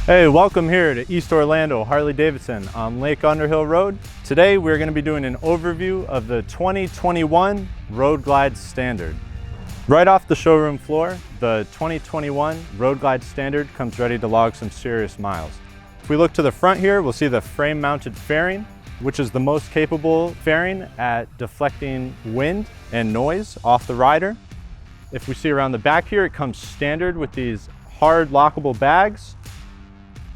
Hey, welcome here to East Orlando Harley-Davidson on Lake Underhill Road. Today we're going to be doing an overview of the 2021 Road Glide Standard. Right off the showroom floor, the 2021 Road Glide Standard comes ready to log some serious miles. If we look to the front here, we'll see the frame-mounted fairing, which is the most capable fairing at deflecting wind and noise off the rider. If we see around the back here, it comes standard with these hard lockable bags.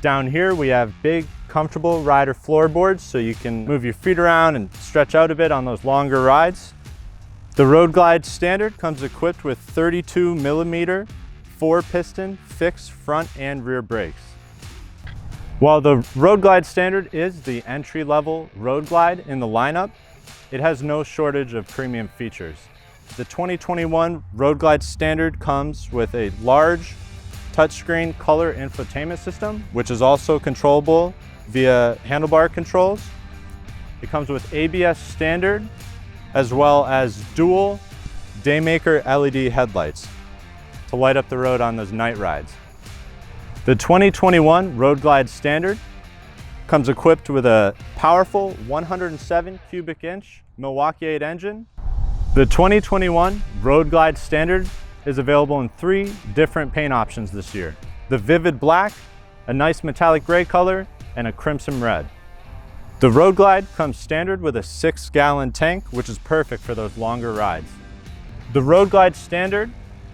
Down here we have big, comfortable rider floorboards so you can move your feet around and stretch out a bit on those longer rides. The Road Glide Standard comes equipped with 32mm 4-piston fixed front and rear brakes. While the Road Glide Standard is the entry-level Road Glide in the lineup, it has no shortage of premium features. The 2021 Road Glide Standard comes with a large touchscreen color infotainment system, which is also controllable via handlebar controls. It comes with ABS standard, as well as dual Daymaker LED headlights to light up the road on those night rides. The 2021 Road Glide Standard comes equipped with a powerful 107 cubic inch Milwaukee 8 engine. The 2021 Road Glide Standard is available in 3 different paint options this year: the vivid black, a nice metallic gray color, and a crimson red. The Road Glide comes standard with a 6-gallon tank, which is perfect for those longer rides. The Road Glide Standard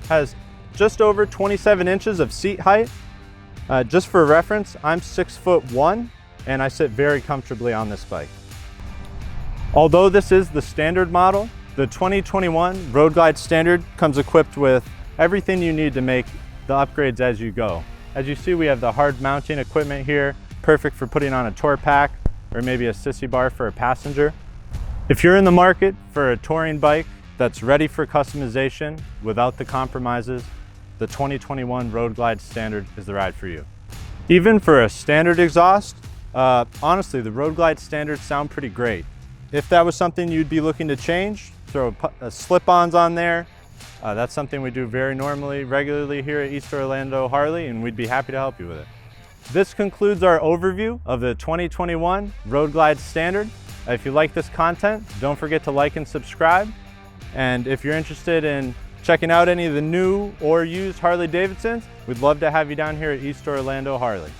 has just over 27 inches of seat height. Just for reference, I'm 6'1" and I sit very comfortably on this bike. Although this is the standard model, the 2021 Road Glide Standard comes equipped with everything you need to make the upgrades as you go. As you see, we have the hard mounting equipment here, perfect for putting on a tour pack or maybe a sissy bar for a passenger. If you're in the market for a touring bike that's ready for customization without the compromises, the 2021 Road Glide Standard is the ride for you. Even for a standard exhaust, honestly, the Road Glide Standards sound pretty great. If that was something you'd be looking to change, throw slip-ons on there. That's something we do regularly here at East Orlando Harley, and we'd be happy to help you with it. This concludes our overview of the 2021 Road Glide Standard. If you like this content, don't forget to like and subscribe. And if you're interested in checking out any of the new or used Harley-Davidsons, we'd love to have you down here at East Orlando Harley.